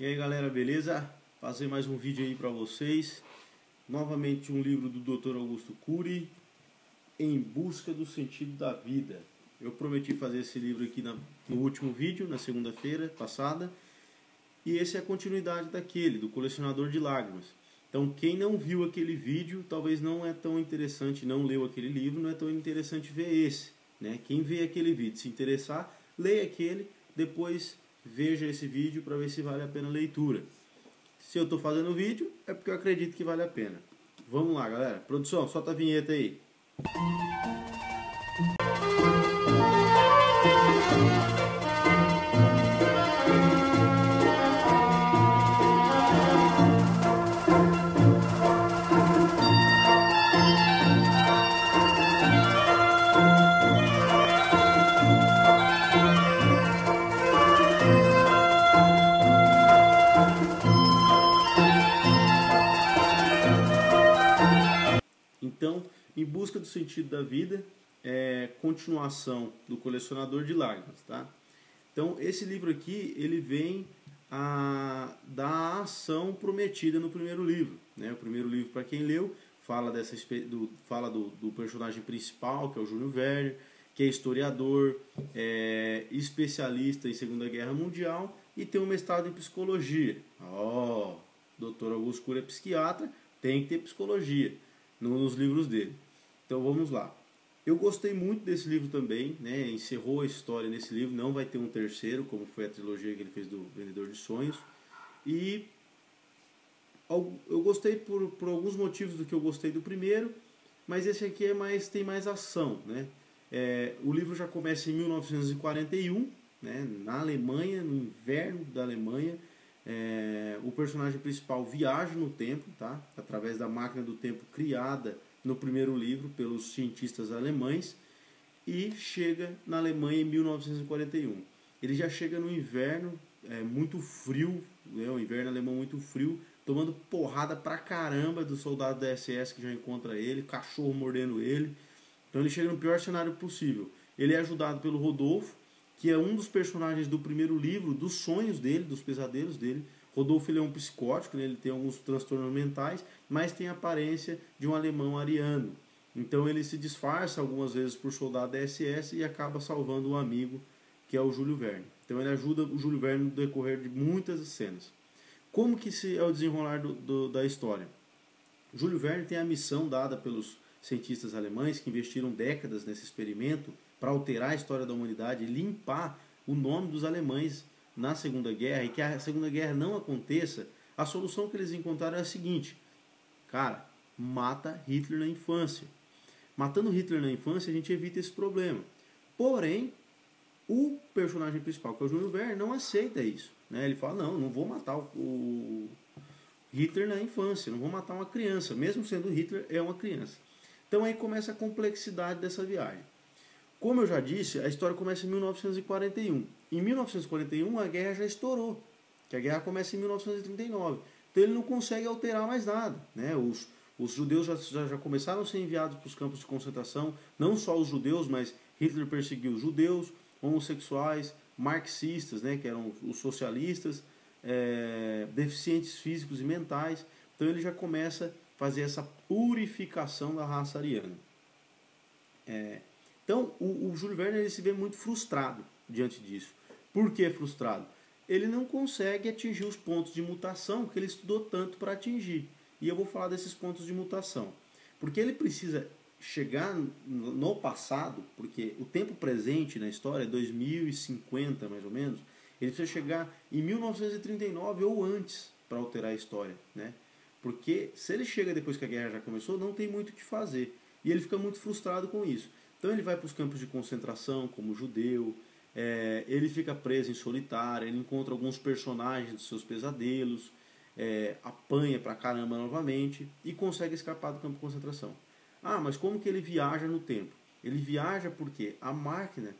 E aí galera, beleza? Fazer mais um vídeo aí pra vocês. Novamente um livro do Dr. Augusto Cury, Em Busca do Sentido da Vida. Eu prometi fazer esse livro aqui no último vídeo, na segunda-feira passada. E esse é a continuidade daquele, do Colecionador de Lágrimas. Então quem não viu aquele vídeo, talvez não é tão interessante, não leu aquele livro, não é tão interessante ver esse, né? Quem vê aquele vídeo, se interessar, leia aquele, depois veja esse vídeo para ver se vale a pena a leitura. Se eu estou fazendo o vídeo, é porque eu acredito que vale a pena. Vamos lá, galera. Produção, solta a vinheta aí. Então, Em Busca do Sentido da Vida é continuação do Colecionador de Lágrimas, tá? Então, esse livro aqui, ele vem da ação prometida no primeiro livro, né? O primeiro livro, para quem leu, fala do personagem principal, que é o Júlio Verne, que é historiador, especialista em Segunda Guerra Mundial e tem um mestrado em psicologia. Dr. Augusto Cury é psiquiatra, tem que ter psicologia nos livros dele. Então vamos lá. Eu gostei muito desse livro também, né? Encerrou a história nesse livro, não vai ter um terceiro, como foi a trilogia que ele fez do Vendedor de Sonhos. E eu gostei por alguns motivos do que eu gostei do primeiro, mas esse aqui tem mais ação, né? O livro já começa em 1941, né? Na Alemanha, no inverno da Alemanha. O personagem principal viaja no tempo, tá? Através da máquina do tempo criada no primeiro livro pelos cientistas alemães, e chega na Alemanha em 1941. Ele já chega no inverno muito frio, né? O inverno alemão muito frio, tomando porrada pra caramba do soldado da SS que já encontra ele, cachorro mordendo ele. Então ele chega no pior cenário possível. Ele é ajudado pelo Rodolfo, que é um dos personagens do primeiro livro, dos sonhos dele, dos pesadelos dele. Rodolfo, ele é um psicótico, né? Ele tem alguns transtornos mentais, mas tem a aparência de um alemão ariano. Então ele se disfarça algumas vezes por soldado da SS e acaba salvando um amigo, que é o Júlio Verne. Então ele ajuda o Júlio Verne no decorrer de muitas cenas. Como que é o desenrolar da história? Júlio Verne tem a missão dada pelos cientistas alemães que investiram décadas nesse experimento para alterar a história da humanidade e limpar o nome dos alemães na Segunda Guerra, e que a Segunda Guerra não aconteça. A solução que eles encontraram é a seguinte: cara, mata Hitler na infância. Matando Hitler na infância, a gente evita esse problema. Porém, o personagem principal, que é o Júlio Verne, não aceita isso, né? Ele fala, não vou matar o Hitler na infância, não vou matar uma criança, mesmo sendo Hitler é uma criança. Então aí começa a complexidade dessa viagem. Como eu já disse, a história começa em 1941. Em 1941 a guerra já estourou, que a guerra começa em 1939. Então ele não consegue alterar mais nada, né? Os judeus já começaram a ser enviados para os campos de concentração, não só os judeus, mas Hitler perseguiu os judeus, homossexuais, marxistas, né, que eram os socialistas, deficientes físicos e mentais. Então ele já começa a fazer essa purificação da raça ariana. Então, o Júlio Verne ele se vê muito frustrado diante disso. Por que frustrado? Ele não consegue atingir os pontos de mutação que ele estudou tanto para atingir. E eu vou falar desses pontos de mutação. Porque ele precisa chegar no passado, porque o tempo presente na história é 2050 mais ou menos, ele precisa chegar em 1939 ou antes para alterar a história, né? Porque se ele chega depois que a guerra já começou, não tem muito o que fazer. E ele fica muito frustrado com isso. Então ele vai para os campos de concentração como judeu, ele fica preso em solitário, ele encontra alguns personagens dos seus pesadelos, apanha pra caramba novamente e consegue escapar do campo de concentração. Mas como que ele viaja no tempo? Ele viaja porque a máquina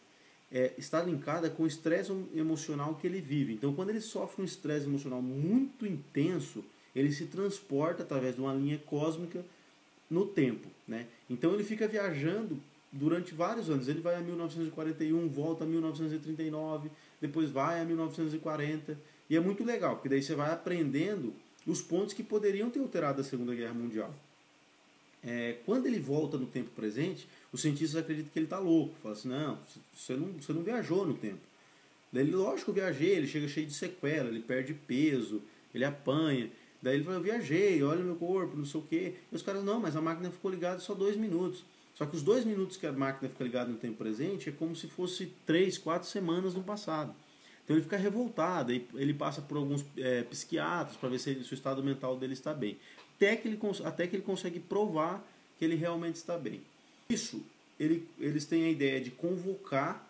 está linkada com o estresse emocional que ele vive. Então quando ele sofre um estresse emocional muito intenso, ele se transporta através de uma linha cósmica no tempo, né? Então ele fica viajando durante vários anos. Ele vai a 1941, volta a 1939, depois vai a 1940 E é muito legal, porque daí você vai aprendendo os pontos que poderiam ter alterado a Segunda Guerra Mundial. Quando ele volta no tempo presente, os cientistas acreditam que ele está louco. Fala assim, não, você não viajou no tempo. Daí ele, lógico que eu viajei, ele chega cheio de sequela, ele perde peso, ele apanha. Daí ele fala, eu viajei, olha o meu corpo, não sei o quê. E os caras, não, mas a máquina ficou ligada só 2 minutos. Só que os 2 minutos que a máquina fica ligada no tempo presente é como se fosse 3, 4 semanas no passado. Então ele fica revoltado, ele passa por alguns psiquiatras para ver se o estado mental dele está bem. Até que ele consegue provar que ele realmente está bem. Isso, eles têm a ideia de convocar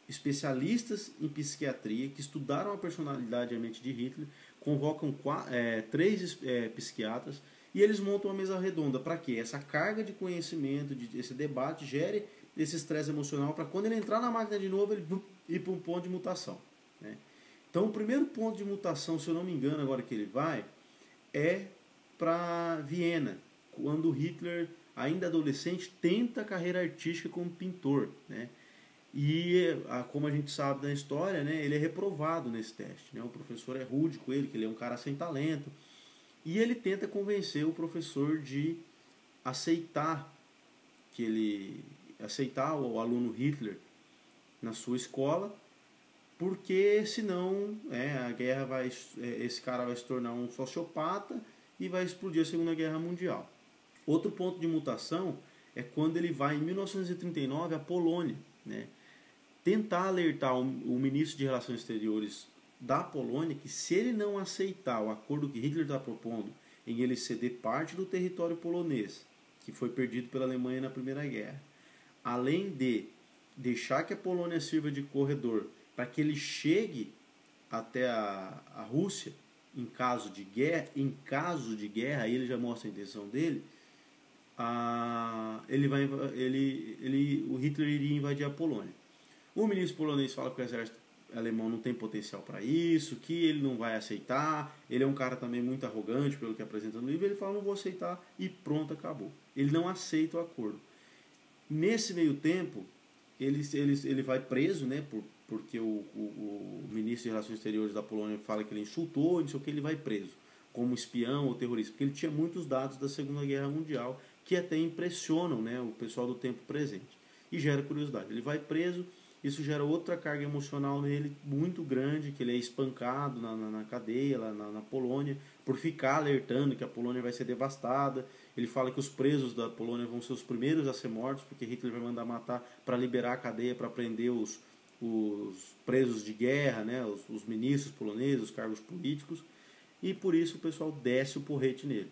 especialistas em psiquiatria que estudaram a personalidade e a mente de Hitler, convocam 3 psiquiatras e eles montam uma mesa redonda para que essa carga de conhecimento, esse debate gere esse estresse emocional para quando ele entrar na máquina de novo ele ir para um ponto de mutação, né? Então o primeiro ponto de mutação, se eu não me engano agora que ele vai, é para Viena, quando Hitler, ainda adolescente, tenta a carreira artística como pintor, né? E como a gente sabe da história, né, ele é reprovado nesse teste, né? O professor é rude com ele, que ele é um cara sem talento. E ele tenta convencer o professor de aceitar o aluno Hitler na sua escola, porque senão a guerra esse cara vai se tornar um sociopata e vai explodir a Segunda Guerra Mundial. Outro ponto de mutação é quando ele vai, em 1939, à Polônia, né, tentar alertar o ministro de Relações Exteriores da Polônia que se ele não aceitar o acordo que Hitler está propondo em ele ceder parte do território polonês, que foi perdido pela Alemanha na Primeira Guerra, além de deixar que a Polônia sirva de corredor para que ele chegue até a Rússia em caso de guerra, aí ele já mostra a intenção dele, o Hitler iria invadir a Polônia. O ministro polonês fala que o exército alemão não tem potencial para isso, que ele não vai aceitar, ele é um cara também muito arrogante pelo que apresenta no livro, ele fala, não vou aceitar, e pronto, acabou. Ele não aceita o acordo. Nesse meio tempo, ele vai preso, né, porque o ministro de Relações Exteriores da Polônia fala que ele insultou, não sei o que, ele vai preso, como espião ou terrorista, porque ele tinha muitos dados da Segunda Guerra Mundial, que até impressionam, né, o pessoal do tempo presente, e gera curiosidade. Ele vai preso, isso gera outra carga emocional nele muito grande, que ele é espancado na cadeia, lá na Polônia, por ficar alertando que a Polônia vai ser devastada. Ele fala que os presos da Polônia vão ser os primeiros a ser mortos, porque Hitler vai mandar matar para liberar a cadeia, para prender os presos de guerra, né, os ministros poloneses, os cargos políticos, e por isso o pessoal desce o porrete nele.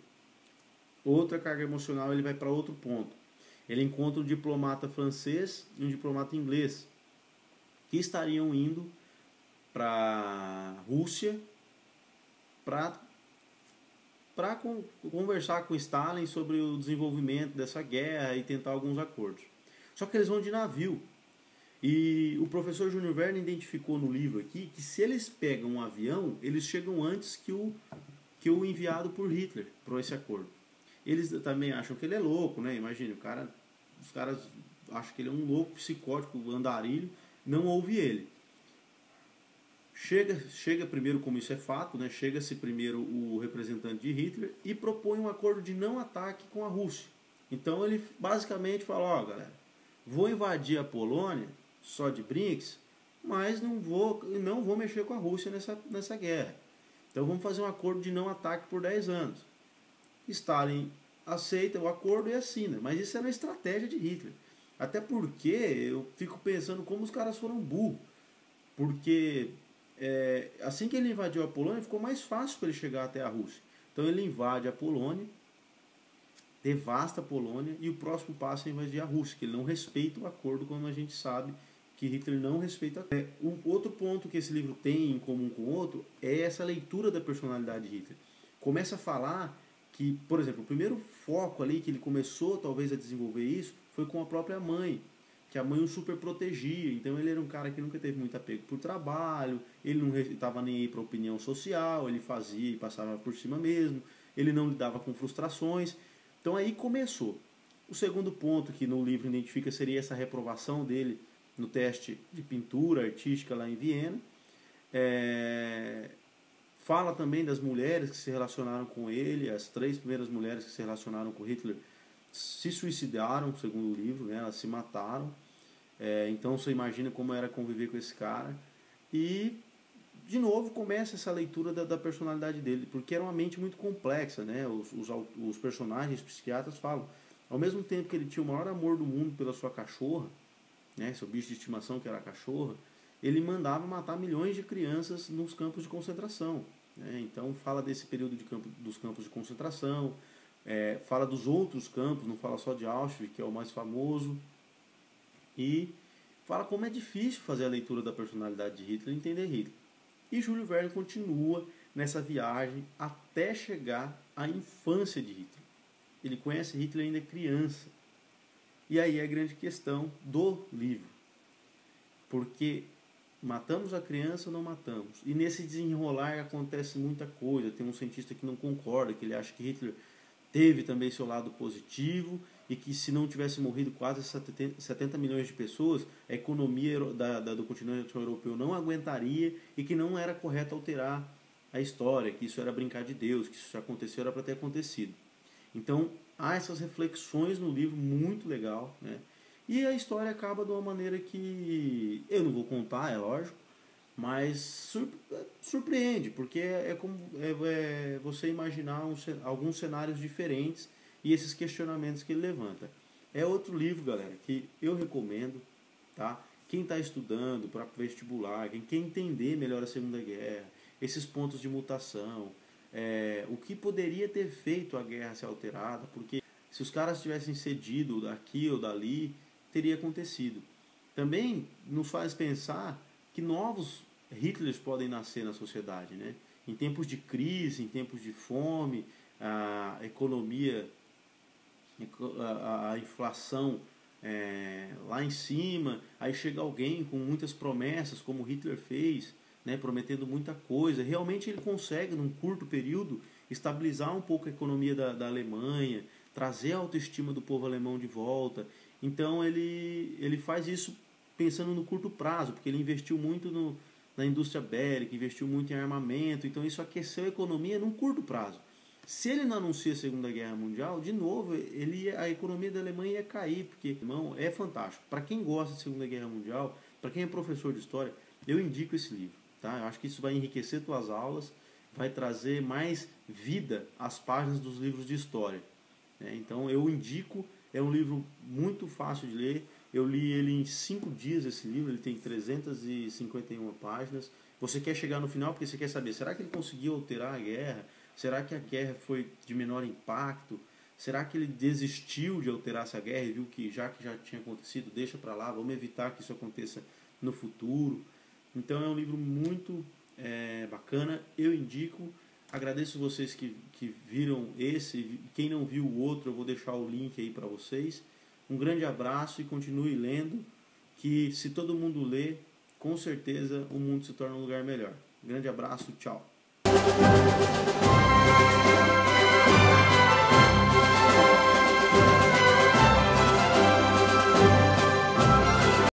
Outra carga emocional, ele vai para outro ponto. Ele encontra um diplomata francês e um diplomata inglês, que estariam indo para a Rússia para conversar com Stalin sobre o desenvolvimento dessa guerra e tentar alguns acordos. Só que eles vão de navio. E o professor Júnior Verne identificou no livro aqui que se eles pegam um avião, eles chegam antes que o enviado por Hitler para esse acordo. Eles também acham que ele é louco, né? Imagina, os caras acham que ele é um louco, psicótico, andarilho, não ouve ele. Chega primeiro, como isso é fato, né? Chega-se primeiro o representante de Hitler e propõe um acordo de não ataque com a Rússia. Então ele basicamente fala, ó, galera, vou invadir a Polônia só de brinks, mas não vou mexer com a Rússia nessa guerra. Então vamos fazer um acordo de não ataque por 10 anos. Stalin aceita o acordo e assina, mas isso era uma estratégia de Hitler. Até porque eu fico pensando como os caras foram burros. Porque assim que ele invadiu a Polônia, ficou mais fácil para ele chegar até a Rússia. Então ele invade a Polônia, devasta a Polônia, e o próximo passo é invadir a Rússia, que ele não respeita o acordo, como a gente sabe que Hitler não respeita. Um outro ponto que esse livro tem em comum com o outro é essa leitura da personalidade de Hitler. Começa a falar que, por exemplo, o primeiro foco ali que ele começou talvez a desenvolver isso foi com a própria mãe, que a mãe o super protegia. Então ele era um cara que nunca teve muito apego por trabalho, ele não estava nem aí para opinião social, ele fazia e passava por cima mesmo, ele não lidava com frustrações. Então aí começou. O segundo ponto que no livro identifica seria essa reprovação dele no teste de pintura artística lá em Viena. Fala também das mulheres que se relacionaram com ele. As 3 primeiras mulheres que se relacionaram com Hitler se suicidaram, segundo o livro, né? Elas se mataram. Então você imagina como era conviver com esse cara. E, de novo, começa essa leitura da personalidade dele, porque era uma mente muito complexa, né? Os personagens psiquiatras falam, ao mesmo tempo que ele tinha o maior amor do mundo pela sua cachorra, né? Seu bicho de estimação, que era a cachorra, ele mandava matar milhões de crianças nos campos de concentração, né? Então fala desse período dos campos de concentração, fala dos outros campos, não fala só de Auschwitz, que é o mais famoso, e fala como é difícil fazer a leitura da personalidade de Hitler e entender Hitler. E Júlio Verne continua nessa viagem até chegar à infância de Hitler. Ele conhece Hitler ainda criança. E aí é a grande questão do livro. Porque matamos a criança ou não matamos? E nesse desenrolar acontece muita coisa. Tem um cientista que não concorda, que ele acha que Hitler teve também seu lado positivo e que se não tivesse morrido quase 70 milhões de pessoas, a economia do continente europeu não aguentaria e que não era correto alterar a história, que isso era brincar de Deus, que isso já aconteceu, era para ter acontecido. Então, há essas reflexões no livro, muito legal, né? E a história acaba de uma maneira que eu não vou contar, é lógico, mas surpreende, porque é como você imaginar alguns cenários diferentes e esses questionamentos que ele levanta. É outro livro, galera, que eu recomendo, tá? Quem está estudando para vestibular, quem quer entender melhor a Segunda Guerra, esses pontos de mutação, o que poderia ter feito a guerra ser alterada, porque se os caras tivessem cedido daqui ou dali, teria acontecido. Também nos faz pensar que novos Hitlers podem nascer na sociedade, né? Em tempos de crise, em tempos de fome, a economia, a inflação lá em cima, aí chega alguém com muitas promessas, como Hitler fez, né, prometendo muita coisa. Realmente ele consegue, num curto período, estabilizar um pouco a economia da Alemanha, trazer a autoestima do povo alemão de volta. Então ele faz isso pensando no curto prazo, porque ele investiu muito na indústria bélica, investiu muito em armamento, então isso aqueceu a economia num curto prazo. Se ele não anuncia a Segunda Guerra Mundial, de novo, a economia da Alemanha ia cair, porque, irmão, é fantástico. Para quem gosta de Segunda Guerra Mundial, para quem é professor de história, eu indico esse livro. Tá? Eu acho que isso vai enriquecer tuas aulas, vai trazer mais vida às páginas dos livros de história. Então eu indico, é um livro muito fácil de ler. Eu li ele em 5 dias, esse livro, ele tem 351 páginas. Você quer chegar no final porque você quer saber, será que ele conseguiu alterar a guerra? Será que a guerra foi de menor impacto? Será que ele desistiu de alterar essa guerra e viu que já tinha acontecido, deixa para lá, vamos evitar que isso aconteça no futuro? Então é um livro muito bacana, eu indico. Agradeço vocês que viram esse. Quem não viu o outro, eu vou deixar o link aí para vocês. Um grande abraço e continue lendo, que se todo mundo ler, com certeza o mundo se torna um lugar melhor. Grande abraço, tchau.